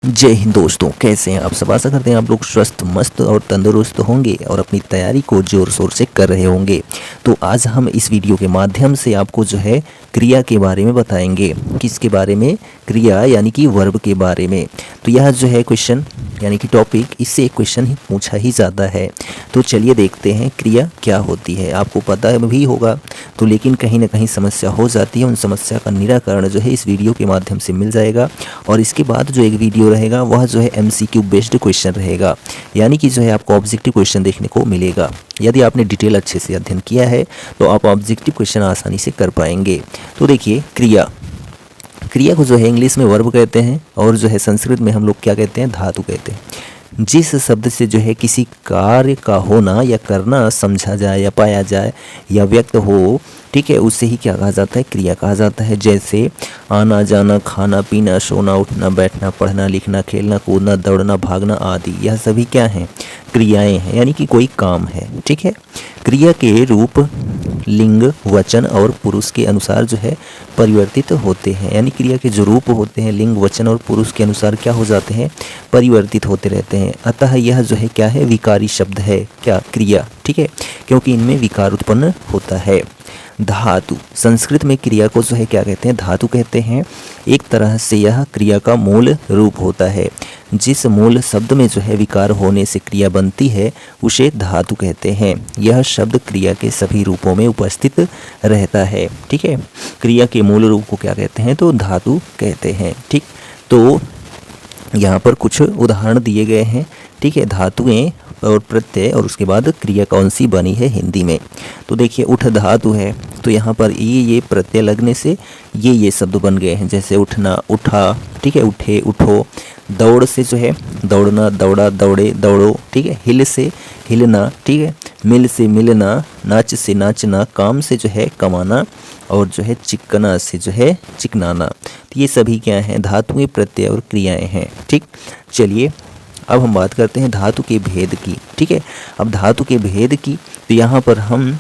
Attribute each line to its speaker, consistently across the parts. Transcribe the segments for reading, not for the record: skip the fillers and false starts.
Speaker 1: जय हिंद दोस्तों, कैसे हैं आप सब। आशा करते हैं आप लोग स्वस्थ मस्त और तंदुरुस्त होंगे और अपनी तैयारी को जोर शोर से कर रहे होंगे। तो आज हम इस वीडियो के माध्यम से आपको जो है क्रिया के बारे में बताएंगे। किसके बारे में? क्रिया यानी कि वर्ब के बारे में। तो यह जो है क्वेश्चन यानी कि टॉपिक, इससे एक क्वेश्चन ही पूछा ही जाता है। तो चलिए देखते हैं क्रिया क्या होती है। आपको पता भी होगा तो लेकिन कहीं ना कहीं समस्या हो जाती है। उन समस्या का निराकरण जो है इस वीडियो के माध्यम से मिल जाएगा। और इसके बाद जो एक वीडियो रहेगा वह जो है MCQ बेस्ड क्वेश्चन रहेगा, यानी कि जो है आपको ऑब्जेक्टिव क्वेश्चन देखने को मिलेगा। यदि आपने डिटेल अच्छे से अध्ययन किया है तो आप ऑब्जेक्टिव क्वेश्चन आसानी से कर पाएंगे। तो देखिए, क्रिया को जो है इंग्लिश में वर्ब कहते हैं और जो है संस्कृत में हम लोग क्या कहते हैं? धातु कहते हैं। जिस शब्द से जो है किसी कार्य का होना या करना समझा जाए या पाया जाए या व्यक्त हो, ठीक है, उससे ही क्या कहा जाता है? क्रिया कहा जाता है। जैसे आना जाना, खाना पीना, सोना उठना, बैठना, पढ़ना लिखना, खेलना कूदना, दौड़ना भागना आदि, यह सभी क्या हैं? क्रियाएं हैं, यानी कि कोई काम है। ठीक है। क्रिया के रूप लिंग, वचन और पुरुष के अनुसार जो है परिवर्तित होते हैं। यानी क्रिया के जो रूप होते हैं लिंग, वचन और पुरुष के अनुसार क्या हो जाते हैं? परिवर्तित होते रहते हैं। अतः यह जो है क्या है? विकारी शब्द है। क्या? क्रिया। ठीक है, क्योंकि इनमें विकार उत्पन्न होता है। धातु, संस्कृत में क्रिया को जो है क्या कहते हैं? धातु कहते हैं। एक तरह से यह क्रिया का मूल रूप होता है। जिस मूल शब्द में जो है विकार होने से क्रिया बनती है उसे धातु कहते हैं। यह शब्द क्रिया के सभी रूपों में उपस्थित रहता है। ठीक है, क्रिया के मूल रूप को क्या कहते हैं? तो धातु कहते हैं। ठीक, तो यहाँ पर कुछ उदाहरण दिए गए हैं। ठीक है, धातुएं और प्रत्यय और उसके बाद क्रिया कौन सी बनी है हिंदी में। तो देखिए, उठ धातु है तो यहाँ पर ये प्रत्यय लगने से ये शब्द बन गए हैं। जैसे उठना, उठा, ठीक है, उठे, उठो। दौड़ से जो है दौड़ना, दौड़ा, दौड़े, दौड़ो। ठीक है, हिल से हिलना। ठीक है, मिल से मिलना, नाच से नाचना, काम से जो है कमाना और जो है चिकना से जो है चिकनाना। तो ये सभी क्या हैं? धातुएं, प्रत्यय और क्रियाएं हैं। ठीक, चलिए अब हम बात करते हैं धातु के भेद की। ठीक है, अब धातु के भेद की तो यहाँ पर हम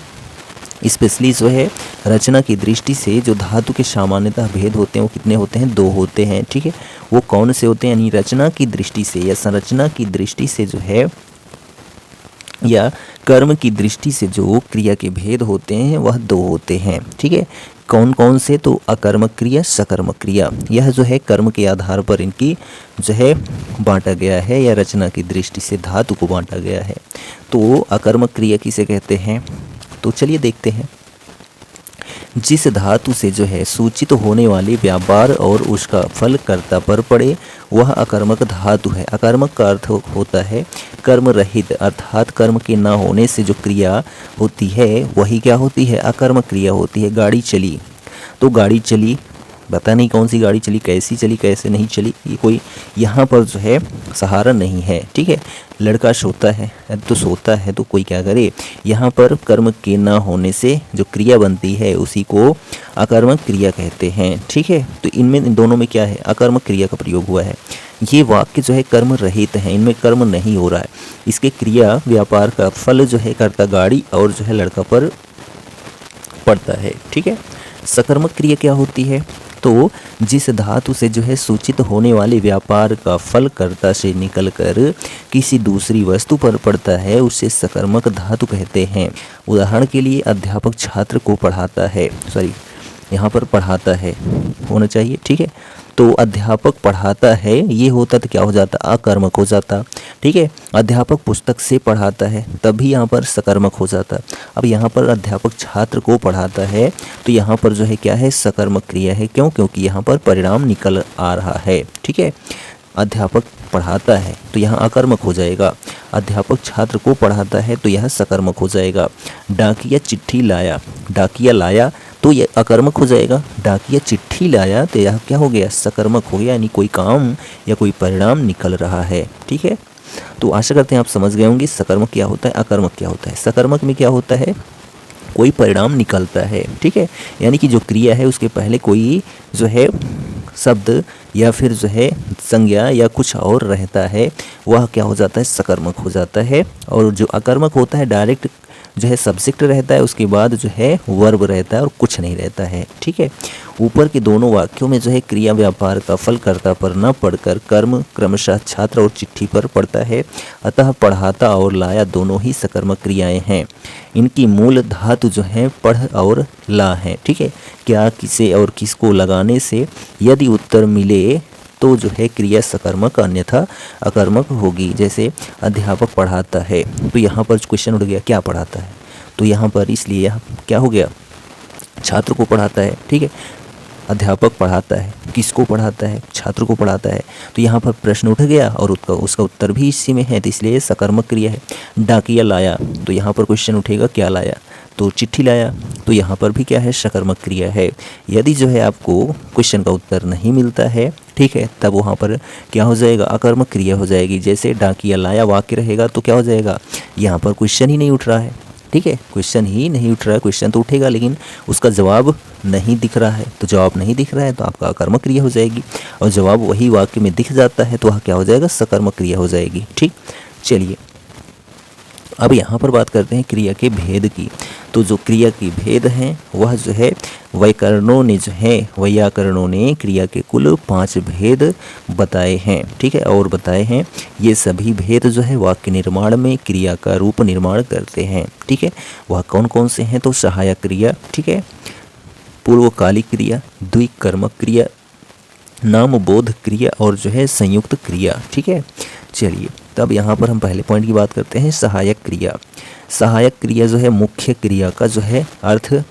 Speaker 1: स्पेशली जो है रचना की दृष्टि से जो धातु के सामान्यतः भेद होते हैं वो कितने होते हैं? 2 होते हैं। ठीक है, वो कौन से होते हैं? यानी रचना की दृष्टि से या संरचना की दृष्टि से जो है या कर्म की दृष्टि से जो क्रिया के भेद होते हैं वह 2 होते हैं। ठीक है, कौन कौन से? तो अकर्मक क्रिया, सकर्मक क्रिया। यह जो है कर्म के आधार पर इनकी जो है बांटा गया है या रचना की दृष्टि से धातु को बांटा गया है। तो अकर्मक क्रिया किसे कहते हैं? तो चलिए देखते हैं। जिस धातु से जो है सूचित होने वाले व्यापार और उसका फल कर्ता पर पड़े वह अकर्मक धातु है। अकर्मक का अर्थ होता है कर्म रहित, अर्थात कर्म के ना होने से जो क्रिया होती है वही क्या होती है? अकर्मक क्रिया होती है। गाड़ी चली तो गाड़ी चली, पता नहीं कौन सी गाड़ी चली, कैसी चली, कैसे नहीं चली, ये कोई यहाँ पर जो है सहारा नहीं है। ठीक है, लड़का सोता है तो सोता है तो कोई क्या करे? यहाँ पर कर्म के ना होने से जो क्रिया बनती है उसी को अकर्मक क्रिया कहते हैं। ठीक है, तो इनमें इन दोनों में क्या है? अकर्मक क्रिया का प्रयोग हुआ है। ये वाक्य जो है कर्म रहित है, इनमें कर्म नहीं हो रहा है। इसके क्रिया व्यापार का फल जो है कर्ता गाड़ी और जो है लड़का पर पड़ता है। ठीक है, सकर्मक क्रिया क्या होती है? तो जिस धातु से जो है सूचित होने वाले व्यापार का फल कर्ता से निकलकर किसी दूसरी वस्तु पर पड़ता है उसे सकर्मक धातु कहते हैं। उदाहरण के लिए अध्यापक छात्र को पढ़ाता है, यहाँ पर पढ़ाता है होना चाहिए। ठीक है, तो अध्यापक पढ़ाता है ये होता तो क्या हो जाता? अकर्मक हो जाता। ठीक है, अध्यापक पुस्तक से पढ़ाता है तभी यहाँ पर सकर्मक हो जाता। अब यहाँ पर अध्यापक छात्र को पढ़ाता है तो यहाँ पर जो है क्या है? सकर्मक क्रिया है। क्यों? क्योंकि यहाँ पर परिणाम निकल आ रहा है। ठीक है, अध्यापक पढ़ाता है तो यहाँ अकर्मक हो जाएगा। अध्यापक छात्र को पढ़ाता है तो यह सकर्मक हो जाएगा। डाकिया चिट्ठी लाया, डाकिया लाया तो यह अकर्मक हो जाएगा। डाकिया चिट्ठी लाया तो यह क्या हो गया? सकर्मक हो गया, यानी कोई काम या कोई परिणाम निकल रहा है। ठीक है, तो आशा करते हैं आप समझ गए होंगे सकर्मक क्या होता है, अकर्मक क्या होता है। सकर्मक में क्या होता है? कोई परिणाम निकलता है। ठीक है, यानी कि जो क्रिया है उसके पहले कोई जो है शब्द या फिर जो है संज्ञा या कुछ और रहता है वह क्या हो जाता है? सकर्मक हो जाता है। और जो अकर्मक होता है डायरेक्ट जो है सब्जेक्ट रहता है, उसके बाद जो है वर्ब रहता है और कुछ नहीं रहता है। ठीक है, ऊपर के दोनों वाक्यों में जो है क्रिया व्यापार का फल कर्ता पर न पढ़कर कर्म क्रमशः छात्र और चिट्ठी पर पड़ता है। अतः पढ़ाता और लाया दोनों ही सकर्मक क्रियाएं हैं। इनकी मूल धातु जो है पढ़ और ला है। ठीक है, क्या, किसे और किसको लगाने से यदि उत्तर मिले तो जो है क्रिया सकर्मक अन्यथा अकर्मक होगी। जैसे अध्यापक पढ़ाता है, तो यहाँ पर क्वेश्चन उठ गया क्या पढ़ाता है, तो यहाँ पर इसलिए क्या हो गया, छात्र को पढ़ाता है। ठीक है, अध्यापक पढ़ाता है, किसको पढ़ाता है, छात्र को पढ़ाता है, तो यहाँ पर प्रश्न उठ गया और उसका उत्तर भी इसी में है, तो इसलिए सकर्मक क्रिया है। डाकिया लाया, तो यहाँ पर क्वेश्चन उठेगा क्या लाया, तो चिट्ठी लाया, तो यहाँ पर भी क्या है, सकर्मक क्रिया है। यदि जो है आपको क्वेश्चन का उत्तर नहीं मिलता है, ठीक है, तब वहाँ पर क्या हो जाएगा, अकर्मक क्रिया हो जाएगी। जैसे डाकिया लाया वाक्य रहेगा तो क्या हो जाएगा, यहाँ पर क्वेश्चन ही नहीं उठ रहा है। ठीक है, क्वेश्चन ही नहीं उठ रहा है, क्वेश्चन तो उठेगा लेकिन उसका जवाब नहीं दिख रहा है, तो जवाब नहीं दिख रहा है तो आपका अकर्मक क्रिया हो जाएगी। और जवाब वही वाक्य में दिख जाता है तो वह क्या हो जाएगा, सकर्मक क्रिया हो जाएगी। ठीक, चलिए अब यहाँ पर बात करते हैं क्रिया के भेद की। तो जो क्रिया की भेद हैं वह जो है वैयाकरणों ने क्रिया के कुल 5 भेद बताए हैं। ठीक है, और बताए हैं ये सभी भेद जो है वाक्य निर्माण में क्रिया का रूप निर्माण करते हैं। ठीक है, वह कौन कौन से हैं, तो सहायक क्रिया, ठीक है, पूर्वकालिक क्रिया, द्विकर्मक क्रिया, नाम बोध क्रिया और जो है संयुक्त क्रिया। ठीक है, चलिए तब यहाँ पर हम पहले पॉइंट की बात करते हैं, सहायक क्रिया। सहायक क्रिया जो है मुख्य क्रिया का जो है अर्थ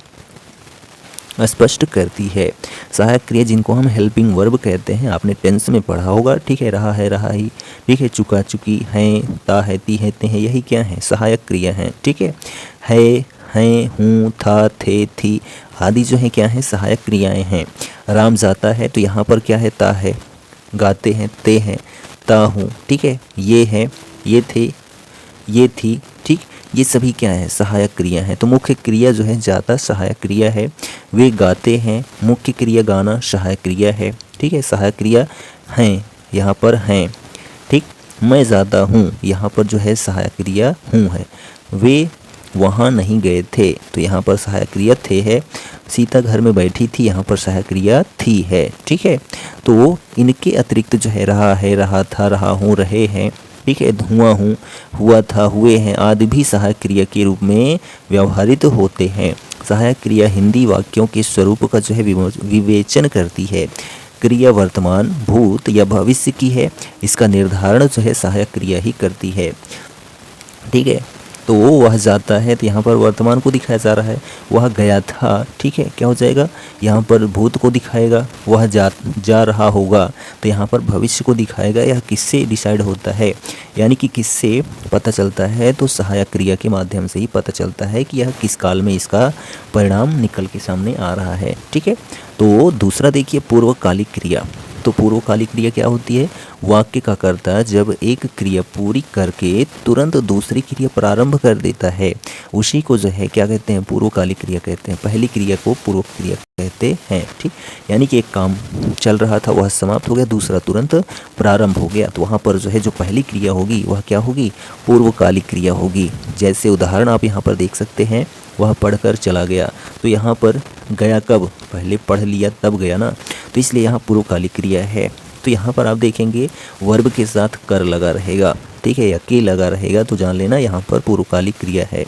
Speaker 1: स्पष्ट करती है। सहायक क्रिया जिनको हम हेल्पिंग वर्ब कहते हैं, आपने टेंस में पढ़ा होगा। ठीक है, रहा है, रहा ही, ठीक है, चुका चुकी, हैं, ता है, ती है, ते हैं, यही क्या है, सहायक क्रिया हैं। ठीक है, हैं, हूँ, था, थे, थी आदि जो है क्या है, सहायक क्रियाएं हैं। राम जाता है, तो यहाँ पर क्या है, ता है, गाते हैं, ते हैं, ता हूँ। ठीक है, ये है, ये थे, ये थी। ठीक, ये सभी क्या है, सहायक क्रिया है। तो मुख्य क्रिया जो है जाता सहायक क्रिया है, वे गाते हैं, मुख्य क्रिया गाना सहायक क्रिया है। ठीक है, सहायक क्रिया हैं, यहाँ पर हैं। ठीक, मैं ज़्यादा हूँ, यहाँ पर जो है सहायक क्रिया हूँ है। वे वहाँ नहीं गए थे, तो यहाँ पर सहायक क्रिया थे है। सीता घर में बैठी थी, यहाँ पर सहायक क्रिया थी है। ठीक है, तो इनके अतिरिक्त जो है रहा है, रहा था, रहा हूँ, रहे हैं। ठीक है, धुआं हूँ, हुआ था, हुए हैं आदि भी सहायक क्रिया के रूप में व्यवहारित होते हैं। सहायक क्रिया हिंदी वाक्यों के स्वरूप का जो है विवेचन करती है। क्रिया वर्तमान, भूत या भविष्य की है, इसका निर्धारण जो है सहायक क्रिया ही करती है। ठीक है, तो वह जाता है, तो यहाँ पर वर्तमान को दिखाया जा रहा है। वह गया था, ठीक है, क्या हो जाएगा, यहाँ पर भूत को दिखाएगा। वह जा रहा होगा, तो यहाँ पर भविष्य को दिखाएगा। यह किससे डिसाइड होता है, यानी कि किससे पता चलता है, तो सहायक क्रिया के माध्यम से ही पता चलता है कि यह किस काल में इसका परिणाम निकल के सामने आ रहा है। ठीक है, तो दूसरा देखिए पूर्वकालिक क्रिया। तो पूर्वकालिक क्रिया क्या होती है, वाक्य का कर्ता जब एक क्रिया पूरी करके तुरंत दूसरी क्रिया प्रारंभ कर देता है, उसी को जो है क्या कहते हैं, पूर्वकालिक क्रिया कहते हैं। पहली क्रिया को पूर्व क्रिया कहते हैं। ठीक, यानी कि एक काम चल रहा था, वह समाप्त हो गया, दूसरा तुरंत प्रारंभ हो गया, तो वहाँ पर जो है जो पहली क्रिया होगी वह क्या होगी, पूर्वकालिक क्रिया होगी। जैसे उदाहरण आप यहाँ पर देख सकते हैं, वह पढ़कर चला गया, तो यहाँ पर गया कब, पहले पढ़ लिया तब गया ना, तो इसलिए यहाँ पूर्वकालिक क्रिया है। तो यहाँ पर आप देखेंगे वर्ब के साथ कर लगा रहेगा, ठीक है, या के लगा रहेगा, तो जान लेना यहाँ पर पूर्वकालिक क्रिया है।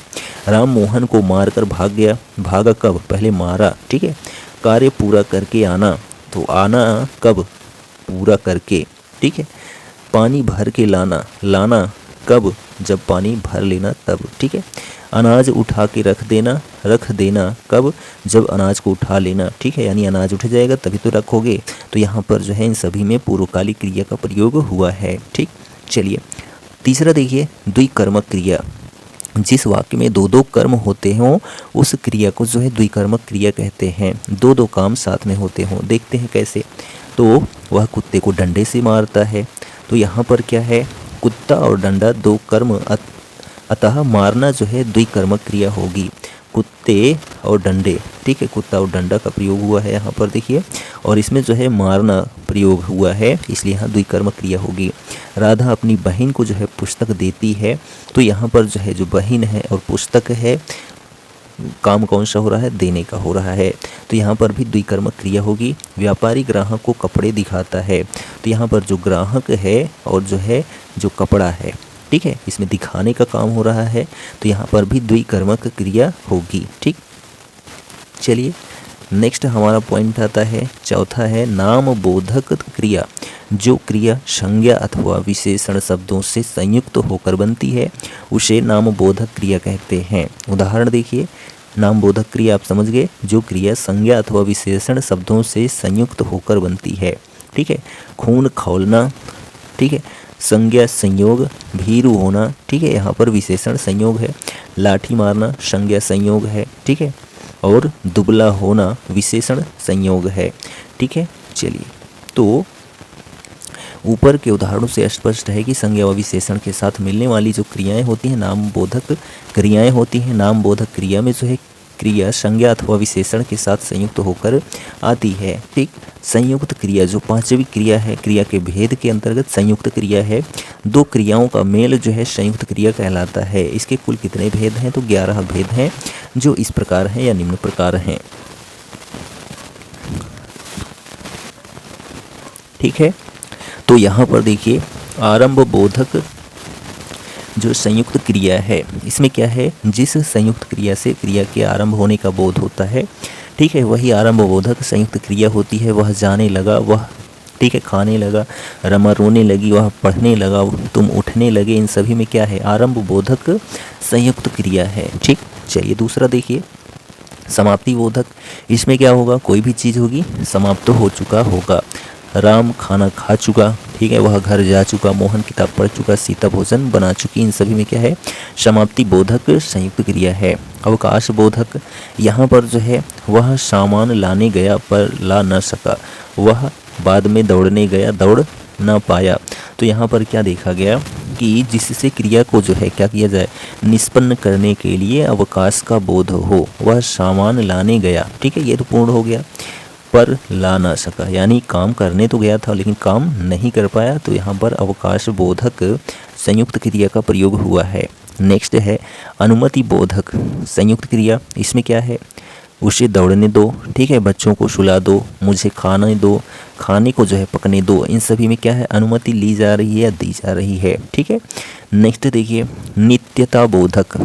Speaker 1: राम मोहन को मारकर भाग गया, भागा कब, पहले मारा। ठीक है, कार्य पूरा करके आना, तो आना कब, पूरा करके। ठीक है, पानी भर के लाना, लाना कब, जब पानी भर लेना तब। ठीक है, अनाज उठा के रख देना, रख देना कब, जब अनाज को उठा लेना। ठीक है, यानी अनाज उठ जाएगा तभी तो रखोगे, तो यहाँ पर जो है इन सभी में पूर्वकालिक क्रिया का प्रयोग हुआ है। ठीक, चलिए तीसरा देखिए द्विकर्मक क्रिया। जिस वाक्य में दो दो कर्म होते हों उस क्रिया को जो है द्विकर्मक क्रिया कहते हैं। दो दो काम साथ में होते हों, देखते हैं कैसे। तो वह कुत्ते को डंडे से मारता है, तो यहाँ पर क्या है, कुत्ता और डंडा दो कर्म, अतः मारना जो है द्विकर्मक क्रिया होगी। कुत्ते और डंडे, ठीक है, कुत्ता और डंडा का प्रयोग हुआ है यहाँ पर देखिए, और इसमें जो है मारना प्रयोग हुआ है, इसलिए यहाँ द्विकर्मक क्रिया होगी। राधा अपनी बहन को जो है पुस्तक देती है, तो यहाँ पर जो है जो बहन है और पुस्तक है, काम कौन सा हो रहा है, देने का हो रहा है, तो यहाँ पर भी द्विकर्मक क्रिया होगी। व्यापारी ग्राहक को कपड़े दिखाता है, तो यहाँ पर जो ग्राहक है और जो है जो कपड़ा है, ठीक है, इसमें दिखाने का काम हो रहा है, तो यहाँ पर भी द्विकर्मक क्रिया होगी। ठीक, चलिए नेक्स्ट हमारा पॉइंट आता है, चौथा है नाम बोधक क्रिया। जो क्रिया संज्ञा अथवा विशेषण शब्दों से संयुक्त होकर बनती है उसे नाम बोधक क्रिया कहते हैं। उदाहरण देखिए, नाम बोधक क्रिया आप समझ गए, जो क्रिया संज्ञा अथवा विशेषण शब्दों से संयुक्त होकर बनती है, ठीक है। खून खौलना, ठीक है, संज्ञा संयोग, भीरू होना, ठीक है, यहाँ पर विशेषण संयोग है। लाठी मारना संज्ञा संयोग है, ठीक है, और दुबला होना विशेषण संयोग है, ठीक है। चलिए, तो ऊपर के उदाहरणों से स्पष्ट है कि संज्ञा व विशेषण के साथ मिलने वाली जो क्रियाएं होती हैं नाम बोधक क्रियाएं होती हैं। नाम बोधक क्रिया में जो है क्रिया संज्ञा अथवा विशेषण के साथ संयुक्त होकर आती है। ठीक, संयुक्त क्रिया जो पांचवी क्रिया है, क्रिया के भेद के अंतर्गत संयुक्त क्रिया है। दो क्रियाओं का मेल जो है संयुक्त क्रिया कहलाता है। इसके कुल कितने भेद हैं, तो 11 भेद हैं, जो इस प्रकार हैं या निम्न प्रकार हैं। ठीक है, तो यहाँ पर देखिए आरंभ बोधक जो संयुक्त क्रिया है, इसमें क्या है, जिस संयुक्त क्रिया से क्रिया के आरंभ होने का बोध होता है, ठीक है, वही आरंभ बोधक संयुक्त क्रिया होती है। वह जाने लगा, वह, ठीक है, खाने लगा, रमा रोने लगी, वह पढ़ने लगा, तुम उठने लगे, इन सभी में क्या है, आरंभ बोधक संयुक्त क्रिया है। ठीक, चलिए दूसरा देखिए समाप्ति बोधक। इसमें क्या होगा, कोई भी चीज़ होगी समाप्त तो हो चुका होगा। राम खाना खा चुका, ठीक है, वह घर जा चुका, मोहन किताब पढ़ चुका, सीता भोजन बना चुकी, इन सभी में क्या है, समाप्ति बोधक संयुक्त क्रिया है। अवकाश बोधक, यहाँ पर जो है वह सामान लाने गया पर ला न सका, वह बाद में दौड़ने गया, दौड़ न पाया। तो यहाँ पर क्या देखा गया कि जिससे क्रिया को जो है क्या किया जाए, निष्पन्न करने के लिए अवकाश का बोध हो। वह सामान लाने गया, ठीक है, ये तो पूर्ण हो गया, पर ला ना सका, यानी काम करने तो गया था लेकिन काम नहीं कर पाया, तो यहाँ पर अवकाश बोधक संयुक्त क्रिया का प्रयोग हुआ है। नेक्स्ट है अनुमति बोधक संयुक्त क्रिया। इसमें क्या है, उसे दौड़ने दो, ठीक है, बच्चों को सुला दो, मुझे खाने दो, खाने को जो है पकने दो, इन सभी में क्या है, अनुमति ली जा रही है या दी जा रही है। ठीक है, नेक्स्ट देखिए नित्यता बोधक,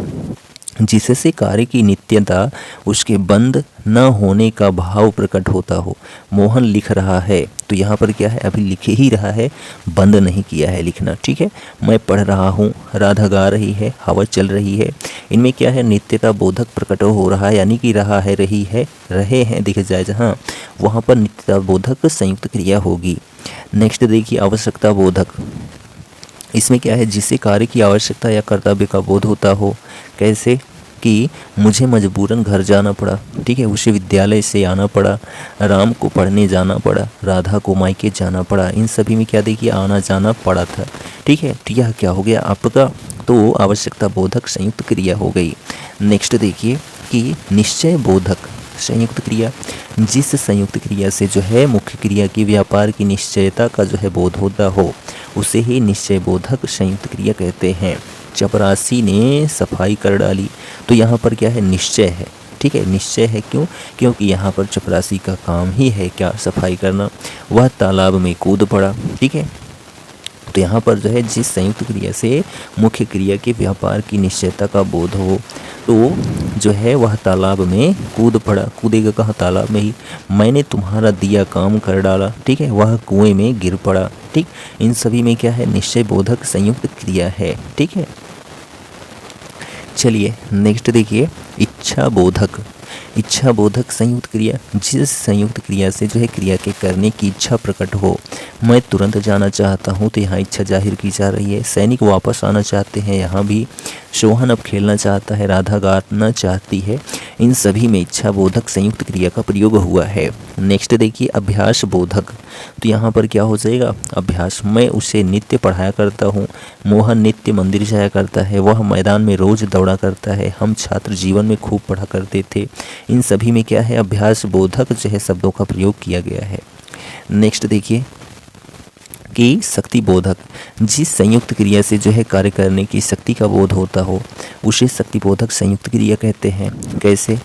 Speaker 1: जिससे कार्य की नित्यता उसके बंद न होने का भाव प्रकट होता हो। मोहन लिख रहा है, तो यहाँ पर क्या है, अभी लिख ही रहा है, बंद नहीं किया है लिखना। ठीक है, मैं पढ़ रहा हूँ, राधा गा रही है, हवा चल रही है, इनमें क्या है, नित्यता बोधक प्रकट हो रहा है, यानी कि रहा है, रही है, रहे हैं दिख जाए जहाँ, वहाँ पर नित्यता बोधक संयुक्त क्रिया होगी। नेक्स्ट देखिए आवश्यकता बोधक। इसमें क्या है, जिससे कार्य की आवश्यकता या कर्तव्य का बोध होता हो। कैसे कि मुझे मजबूरन घर जाना पड़ा, ठीक है, उसे विद्यालय से आना पड़ा, राम को पढ़ने जाना पड़ा, राधा को मायके जाना पड़ा, इन सभी में क्या देखिए आना जाना पड़ा था। ठीक है, तो यह क्या हो गया आपका, तो आवश्यकता बोधक संयुक्त क्रिया हो गई। नेक्स्ट देखिए कि निश्चय बोधक संयुक्त क्रिया, जिस संयुक्त क्रिया से जो है मुख्य क्रिया की व्यापार की निश्चयता का जो है बोध होता हो, उसे ही निश्चय बोधक संयुक्त क्रिया कहते हैं। चपरासी ने सफाई कर डाली, तो यहाँ पर क्या है, निश्चय है। ठीक है, निश्चय है, क्यों, क्योंकि यहाँ पर चपरासी का काम ही है क्या, सफाई करना। वह तालाब में कूद पड़ा, ठीक है, तो यहाँ पर जो है जिस संयुक्त क्रिया से मुख्य क्रिया के व्यापार की निश्चयता का बोध हो, तो जो है वह तालाब में कूद पड़ा। कूदेगा कहाँ, तालाब में ही। मैंने तुम्हारा दिया काम कर डाला, ठीक है, वह कुएं में गिर पड़ा। ठीक, इन सभी में क्या है, निश्चय बोधक संयुक्त क्रिया है। ठीक है, चलिए नेक्स्ट देखिए इच्छा बोधक। इच्छा बोधक संयुक्त क्रिया, जिस संयुक्त क्रिया से जो है क्रिया के करने की इच्छा प्रकट हो। मैं तुरंत जाना चाहता हूँ, तो यहाँ इच्छा जाहिर की जा रही है। सैनिक वापस आना चाहते हैं, यहाँ भी। सोहन अब खेलना चाहता है, राधा गाना चाहती है। इन सभी में इच्छा बोधक संयुक्त क्रिया का प्रयोग हुआ है। नेक्स्ट देखिए अभ्यास बोधक, तो यहाँ पर क्या हो जाएगा, अभ्यास। मैं उसे नित्य पढ़ाया करता हूँ, मोहन नित्य मंदिर जाया करता है, वह मैदान में रोज दौड़ा करता है, हम छात्र जीवन में खूब पढ़ा करते थे। इन सभी में क्या है, अभ्यास बोधक जो है शब्दों का प्रयोग किया गया है। नेक्स्ट देखिए कि शक्ति बोधक, जिस संयुक्त क्रिया से जो है कार्य करने की शक्ति का बोध होता हो उसे शक्ति बोधक संयुक्त क्रिया कहते हैं। कैसे,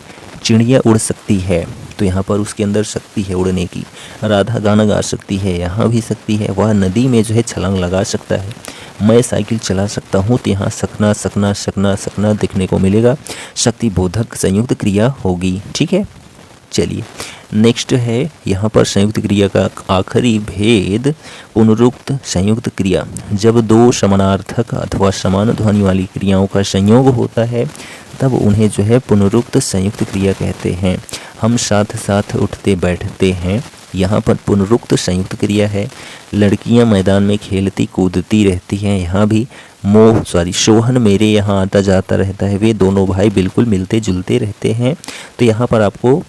Speaker 1: चिड़िया उड़ सकती है, तो यहाँ पर उसके अंदर शक्ति है उड़ने की। राधा गाना गा सकती है, यहाँ भी शक्ति है। वह नदी में जो है छलांग लगा सकता है। मैं साइकिल चला सकता हूँ, तो यहाँ सकना सकना सकना सकना देखने को मिलेगा, शक्ति बोधक संयुक्त क्रिया होगी। ठीक है, चलिए नेक्स्ट है यहाँ पर संयुक्त क्रिया का आखिरी भेद, पुनरुक्त संयुक्त क्रिया। जब दो समानार्थक अथवा समान ध्वनि वाली क्रियाओं का संयोग होता है तब उन्हें जो है पुनरुक्त संयुक्त क्रिया कहते हैं। हम साथ साथ उठते बैठते हैं, यहाँ पर पुनरुक्त संयुक्त क्रिया है। लड़कियाँ मैदान में खेलती कूदती रहती हैं, यहाँ भी सोहन मेरे यहाँ आता जाता रहता है। वे दोनों भाई बिल्कुल मिलते जुलते रहते हैं, तो यहाँ पर आपको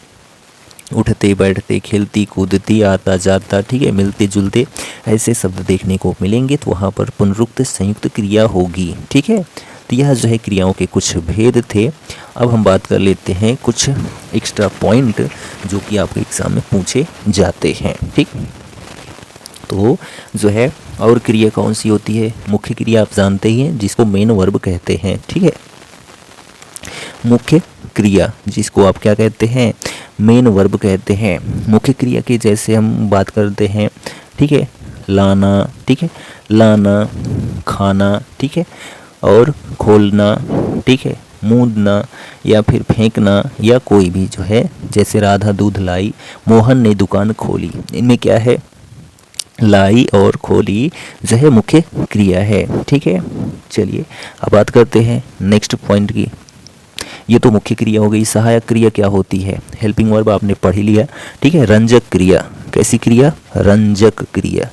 Speaker 1: उठते बैठते खेलती कूदती आता जाता, ठीक है, मिलते जुलते ऐसे शब्द देखने को मिलेंगे, तो वहाँ पर पुनरुक्त संयुक्त क्रिया होगी। ठीक है, तो यह जो है क्रियाओं के कुछ भेद थे। अब हम बात कर लेते हैं कुछ एक्स्ट्रा पॉइंट जो कि आपके एग्जाम में पूछे जाते हैं। ठीक, तो जो है और क्रिया कौन सी होती है, मुख्य क्रिया आप जानते ही हैं जिसको मेन वर्ब कहते हैं। ठीक है, मुख्य क्रिया जिसको आप क्या कहते हैं, मेन वर्ब कहते हैं। मुख्य क्रिया के जैसे हम बात करते हैं, ठीक है, लाना, ठीक है, लाना, खाना, ठीक है, और खोलना, ठीक है, मूंदना या फिर फेंकना, या कोई भी जो है, जैसे राधा दूध लाई, मोहन ने दुकान खोली, इनमें क्या है, लाई और खोली जो है मुख्य क्रिया है। ठीक है, चलिए अब बात करते हैं नेक्स्ट पॉइंट की। ये तो मुख्य क्रिया हो गई। सहायक क्रिया क्या होती है, हेल्पिंग वर्ब आपने पढ़ ही लिया। ठीक है, रंजक क्रिया, कैसी क्रिया, रंजक क्रिया।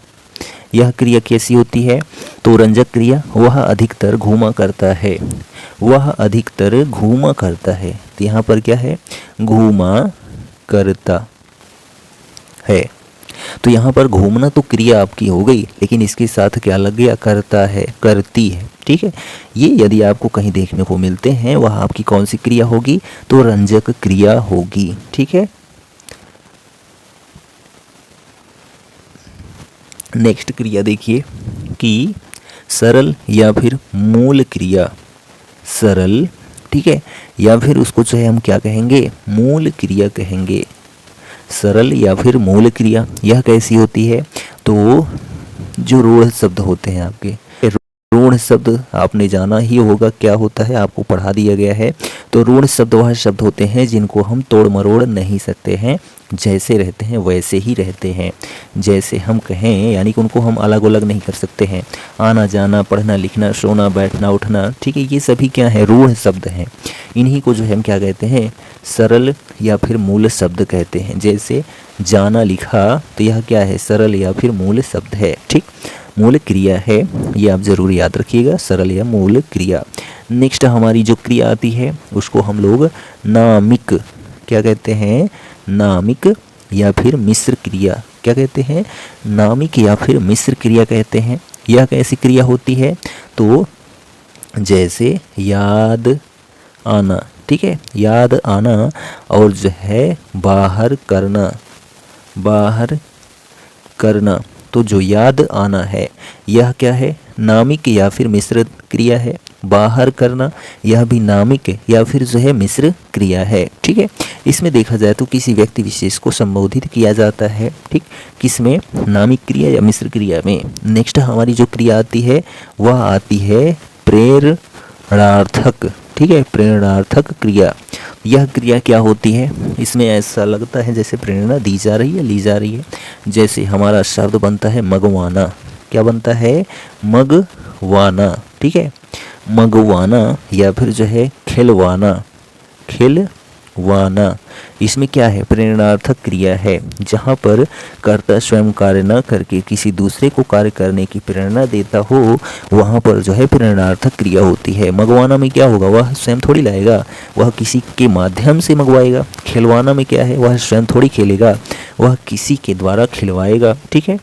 Speaker 1: यह क्रिया कैसी होती है, तो रंजक क्रिया वह अधिकतर घूमा करता है, वह अधिकतर घूमा करता है। तो यहाँ पर क्या है, घूमा करता है। तो यहाँ पर घूमना तो क्रिया आपकी हो गई, लेकिन इसके साथ क्या लग गया, करता है, करती है। ठीक है, ये यदि आपको कहीं देखने को मिलते हैं, वह आपकी कौन सी क्रिया होगी, तो रंजक क्रिया होगी। ठीक है, नेक्स्ट क्रिया देखिए कि सरल या फिर मूल क्रिया, सरल, ठीक है, या फिर उसको जो है हम क्या कहेंगे, मूल क्रिया कहेंगे। सरल या फिर मूल क्रिया यह कैसी होती है, तो जो रूढ़ शब्द होते हैं आपके, रूढ़ शब्द आपने जाना ही होगा क्या होता है, आपको पढ़ा दिया गया है। तो रूढ़ शब्द वह शब्द होते हैं जिनको हम तोड़ मरोड़ नहीं सकते हैं, जैसे रहते हैं वैसे ही रहते हैं। जैसे हम कहें, यानी कि उनको हम अलग अलग नहीं कर सकते हैं। आना जाना, पढ़ना लिखना, सोना बैठना उठना, ठीक है, ये सभी क्या है, रूढ़ शब्द हैं। इन्हीं को जो है हम क्या कहते हैं, सरल या फिर मूल शब्द कहते हैं। जैसे जाना लिखा, तो यह क्या है, सरल या फिर मूल शब्द है। ठीक, मूल क्रिया है, ये आप जरूर याद रखिएगा, सरल या मूल क्रिया। नेक्स्ट हमारी जो क्रिया आती है उसको हम लोग नामिक क्या कहते हैं, नामिक या फिर मिश्र क्रिया क्या कहते हैं, नामिक या फिर मिश्र क्रिया कहते हैं। यह कैसी क्रिया होती है, तो जैसे याद आना, ठीक है, याद आना, और जो है बाहर करना, बाहर करना। तो जो याद आना है यह क्या है, नामिक या फिर मिश्र क्रिया है। बाहर करना यह भी नामिक या फिर जो है मिश्र क्रिया है। ठीक है, इसमें देखा जाए तो किसी व्यक्ति विशेष को संबोधित किया जाता है। ठीक, किसमें, नामिक क्रिया या मिश्र क्रिया में। नेक्स्ट हमारी जो क्रिया आती है वह आती है प्रेरणार्थक। ठीक है, प्रेरणार्थक क्रिया। यह क्रिया क्या होती है, इसमें ऐसा लगता है जैसे प्रेरणा दी जा रही है, ली जा रही है। जैसे हमारा शब्द बनता है मगवाना, क्या बनता है, मगवाना। ठीक है, मगवाना या फिर जो है खिलवाना, खिलवाना, वाना। इसमें क्या है, प्रेरणार्थक क्रिया है, जहाँ पर कर्ता स्वयं कार्य न करके किसी दूसरे को कार्य करने की प्रेरणा देता हो, वहाँ पर जो है प्रेरणार्थक क्रिया होती है। मंगवाना में क्या होगा, वह स्वयं थोड़ी लाएगा, वह किसी के माध्यम से मंगवाएगा। खिलवाना में क्या है, वह स्वयं थोड़ी खेलेगा, वह किसी के द्वारा खिलवाएगा, ठीक है।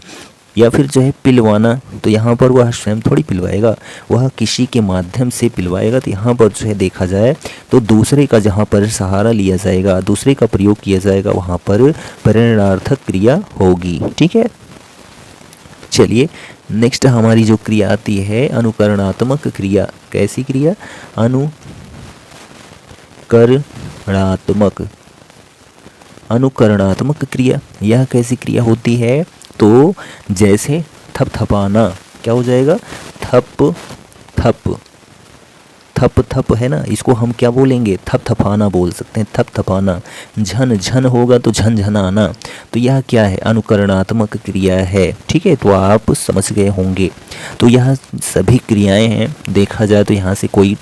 Speaker 1: या फिर जो है पिलवाना, तो यहाँ पर वह स्वयं थोड़ी पिलवाएगा, वह किसी के माध्यम से पिलवाएगा। तो यहाँ पर जो है देखा जाए तो दूसरे का जहाँ पर सहारा लिया जाएगा, दूसरे का प्रयोग किया जाएगा, वहाँ पर प्रेरणार्थक क्रिया होगी, ठीक है। चलिए नेक्स्ट हमारी जो क्रिया आती है अनुकरणात्मक क्रिया। कैसी क्रिया, अनुकरणात्मक। अनुकरणात्मक क्रिया, यह कैसी क्रिया होती है, तो जैसे थपथपाना, क्या हो जाएगा, थप थप, थप थप है ना, इसको हम क्या बोलेंगे, थपथपाना बोल सकते हैं, थपथपाना। झन झन होगा तो झनझनाना, तो यह क्या है, अनुकरणात्मक क्रिया है, ठीक है। तो आप समझ गए होंगे। तो यह सभी क्रियाएं हैं, देखा जाए तो यहाँ से कोई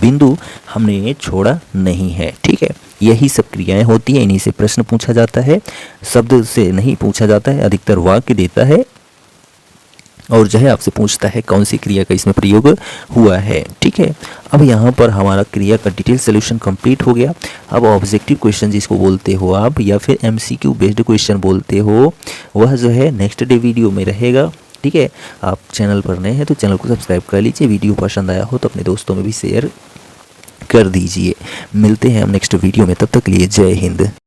Speaker 1: बिंदु हमने छोड़ा नहीं है, ठीक है। यही सब क्रियाएं होती हैं, इन्हीं से प्रश्न पूछा जाता है, शब्द से नहीं पूछा जाता है, अधिकतर वाक्य देता है और जो है आपसे पूछता है कौन सी क्रिया का इसमें प्रयोग हुआ है, ठीक है। अब यहाँ पर हमारा क्रिया का डिटेल सोल्यूशन कंप्लीट हो गया। अब ऑब्जेक्टिव क्वेश्चन जिसको बोलते हो आप, या फिर एमसीक्यू बेस्ड क्वेश्चन बोलते हो, वह जो है नेक्स्ट डे वीडियो में रहेगा, ठीक है। आप चैनल पर नए हैं तो चैनल को सब्सक्राइब कर लीजिए, वीडियो पसंद आया हो तो अपने दोस्तों में भी शेयर कर दीजिए। मिलते हैं हम नेक्स्ट वीडियो में, तब तक के लिए जय हिंद।